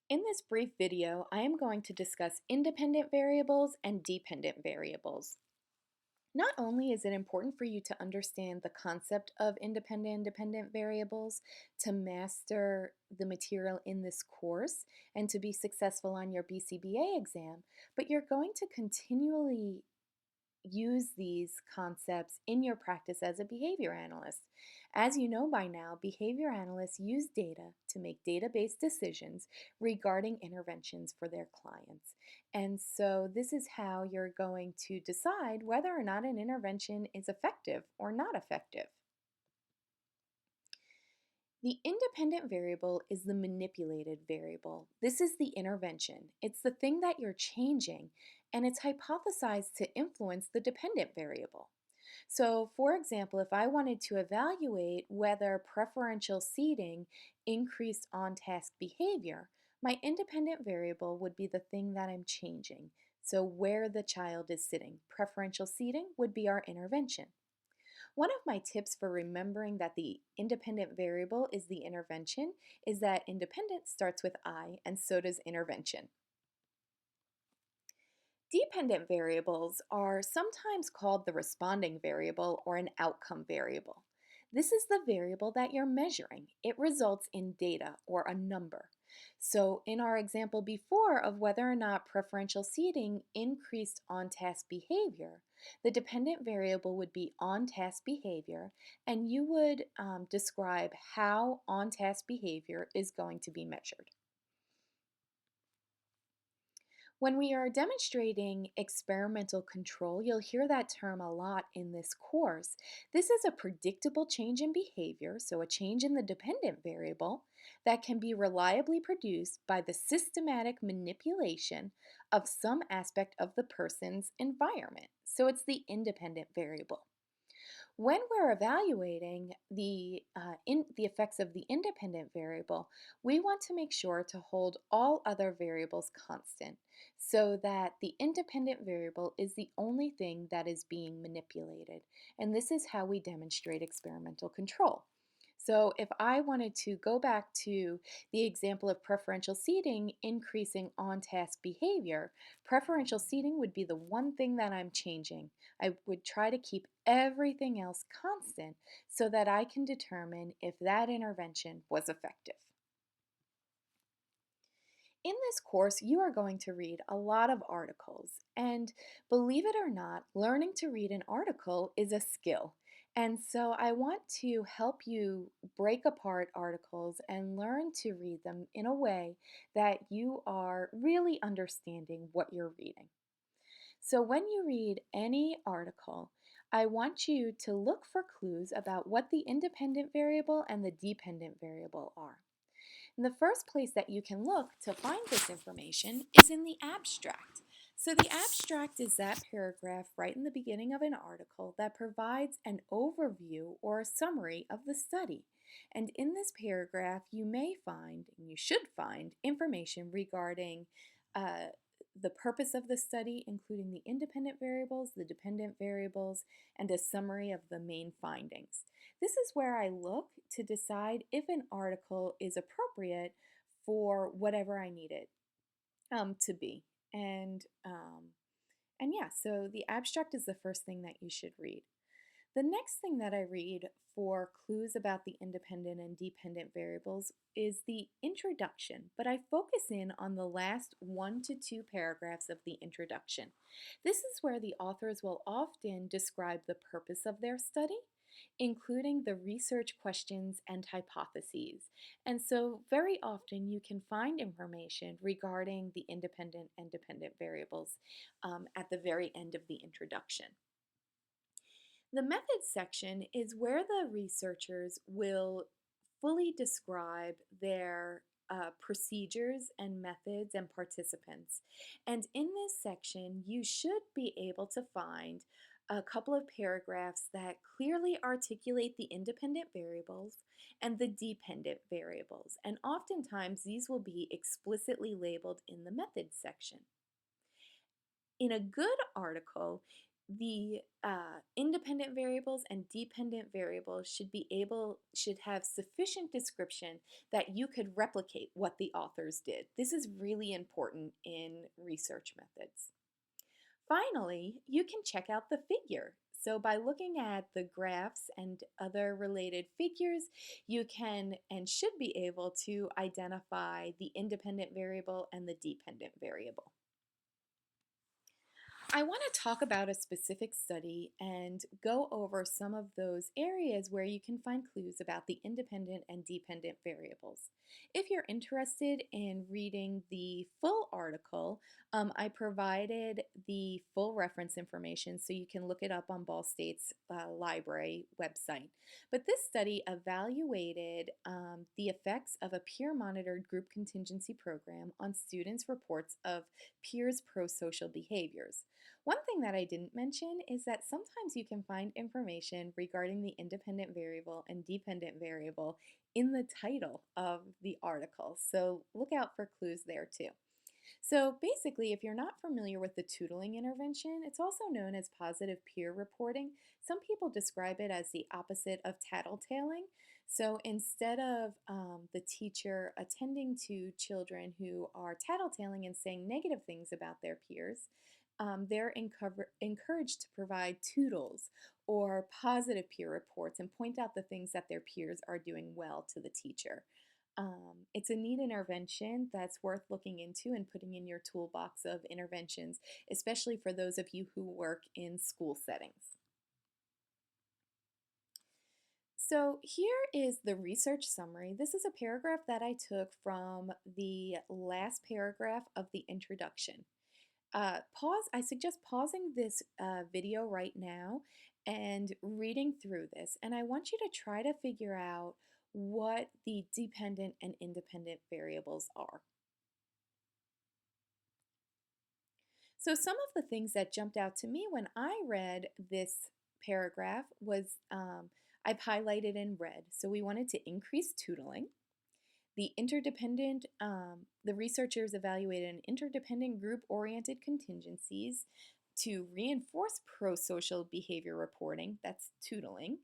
In this brief video, I am going to discuss independent variables and dependent variables. Not only is it important for you to understand the concept of independent and dependent variables to master the material in this course and to be successful on your BCBA exam, but you're going to continually use these concepts in your practice as a behavior analyst. As you know by now, behavior analysts use data to make data-based decisions regarding interventions for their clients. And so this is how you're going to decide whether or not an intervention is effective or not effective. The independent variable is the manipulated variable. This is the intervention. It's the thing that you're changing, and it's hypothesized to influence the dependent variable. So, for example, if I wanted to evaluate whether preferential seating increased on-task behavior, my independent variable would be the thing that I'm changing. So, where the child is sitting. Preferential seating would be our intervention. One of my tips for remembering that the independent variable is the intervention is that independent starts with I, and so does intervention. Dependent variables are sometimes called the responding variable or an outcome variable. This is the variable that you're measuring. It results in data or a number. So in our example before of whether or not preferential seating increased on-task behavior, the dependent variable would be on-task behavior, and you would describe how on-task behavior is going to be measured. When we are demonstrating experimental control, you'll hear that term a lot in this course. This is a predictable change in behavior, so a change in the dependent variable, that can be reliably produced by the systematic manipulation of some aspect of the person's environment. So it's the independent variable. When we're evaluating the effects of the independent variable, we want to make sure to hold all other variables constant so that the independent variable is the only thing that is being manipulated. And this is how we demonstrate experimental control. So if I wanted to go back to the example of preferential seating increasing on-task behavior, preferential seating would be the one thing that I'm changing. I would try to keep everything else constant so that I can determine if that intervention was effective. In this course, you are going to read a lot of articles, and believe it or not, learning to read an article is a skill. And so I want to help you break apart articles and learn to read them in a way that you are really understanding what you're reading. So when you read any article, I want you to look for clues about what the independent variable and the dependent variable are. And the first place that you can look to find this information is in the abstract. So the abstract is that paragraph right in the beginning of an article that provides an overview or a summary of the study. And in this paragraph, you may find, and you should find, information regarding the purpose of the study, including the independent variables, the dependent variables, and a summary of the main findings. This is where I look to decide if an article is appropriate for whatever I need it to be. And yeah, so the abstract is the first thing that you should read. The next thing that I read for clues about the independent and dependent variables is the introduction, but I focus in on the last 1 to 2 paragraphs of the introduction. This is where the authors will often describe the purpose of their study, including the research questions and hypotheses. And so very often you can find information regarding the independent and dependent variables at the very end of the introduction. The methods section is where the researchers will fully describe their procedures and methods and participants. And in this section, you should be able to find a couple of paragraphs that clearly articulate the independent variables and the dependent variables. And oftentimes, these will be explicitly labeled in the methods section. In a good article, The independent variables and dependent variables should have sufficient description that you could replicate what the authors did. This is really important in research methods. Finally, you can check out the figure. So by looking at the graphs and other related figures, you can and should be able to identify the independent variable and the dependent variable. I want to talk about a specific study and go over some of those areas where you can find clues about the independent and dependent variables. If you're interested in reading the full article, I provided the full reference information so you can look it up on Ball State's library website. But this study evaluated the effects of a peer-monitored group contingency program on students' reports of peers' prosocial behaviors. One thing that I didn't mention is that sometimes you can find information regarding the independent variable and dependent variable in the title of the article, so look out for clues there too. So basically, if you're not familiar with the tootling intervention, it's also known as positive peer reporting. Some people describe it as the opposite of tattletaling. So instead of the teacher attending to children who are tattletaling and saying negative things about their peers, they're encouraged to provide toodles or positive peer reports and point out the things that their peers are doing well to the teacher. It's a neat intervention that's worth looking into and putting in your toolbox of interventions, especially for those of you who work in school settings. So here is the research summary. This is a paragraph that I took from the last paragraph of the introduction. I suggest pausing this video right now and reading through this. And I want you to try to figure out what the dependent and independent variables are. So some of the things that jumped out to me when I read this paragraph was I've highlighted in red. So we wanted to increase tootling. The researchers evaluated an interdependent group-oriented contingencies to reinforce pro-social behavior reporting, that's tootling,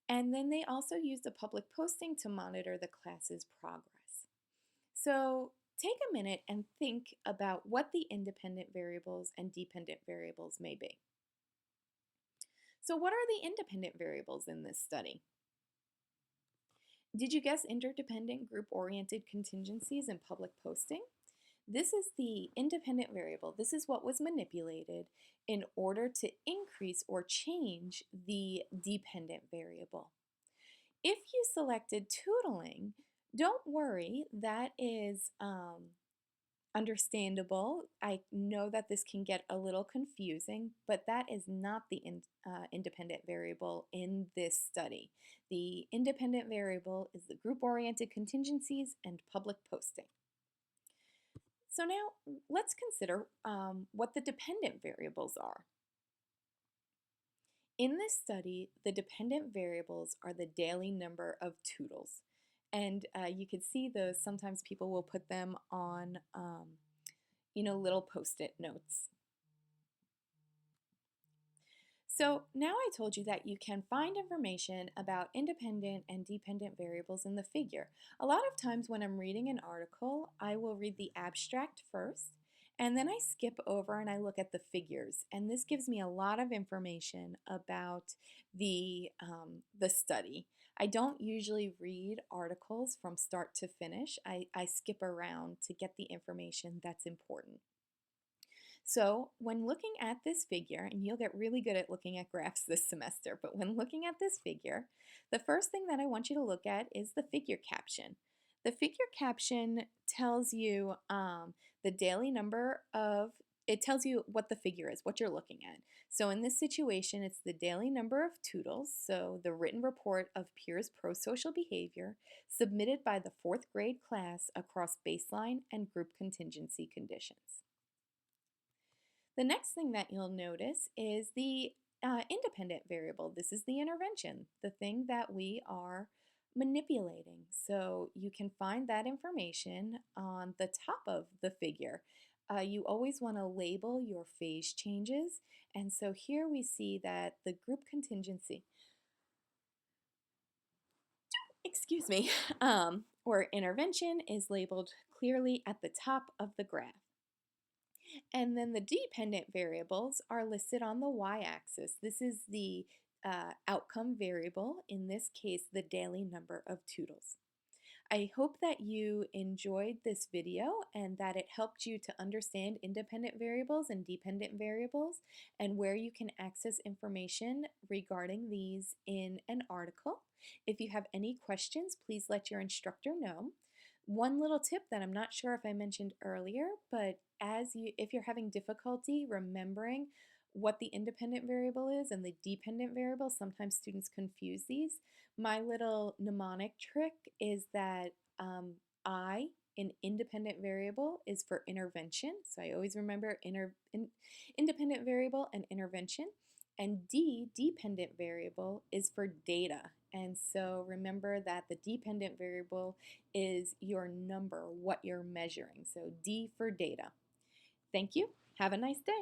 and then they also used a public posting to monitor the class's progress. So take a minute and think about what the independent variables and dependent variables may be. So what are the independent variables in this study? Did you guess interdependent group-oriented contingencies and public posting? This is the independent variable. This is what was manipulated in order to increase or change the dependent variable. If you selected tootling, don't worry, that is understandable. I know that this can get a little confusing, but that is not the independent variable in this study. The independent variable is the group-oriented contingencies and public posting. So now let's consider what the dependent variables are. In this study, the dependent variables are the daily number of toodles. And you can see those, sometimes people will put them on, little post-it notes. So now I told you that you can find information about independent and dependent variables in the figure. A lot of times when I'm reading an article, I will read the abstract first, and then I skip over and I look at the figures. And this gives me a lot of information about the study. I don't usually read articles from start to finish. I skip around to get the information that's important. So when looking at this figure, and you'll get really good at looking at graphs this semester, but when looking at this figure, the first thing that I want you to look at is the figure caption. The figure caption tells you the daily number of, it tells you what the figure is, what you're looking at. So in this situation, it's the daily number of toodles, so the written report of peers' prosocial behavior submitted by the 4th grade class across baseline and group contingency conditions. The next thing that you'll notice is the independent variable. This is the intervention, the thing that we are manipulating. So you can find that information on the top of the figure. you always want to label your phase changes. And so here we see that the group contingency, excuse me, or intervention is labeled clearly at the top of the graph. And then the dependent variables are listed on the y-axis. This is the outcome variable, in this case, the daily number of toodles. I hope that you enjoyed this video and that it helped you to understand independent variables and dependent variables and where you can access information regarding these in an article. If you have any questions, please let your instructor know. One little tip that I'm not sure if I mentioned earlier, but if you're having difficulty remembering what the independent variable is and the dependent variable, sometimes students confuse these. My little mnemonic trick is that I in independent variable is for intervention. So I always remember independent variable and intervention. And dependent variable, is for data. And so remember that the dependent variable is your number, what you're measuring. So D for data. Thank you. Have a nice day.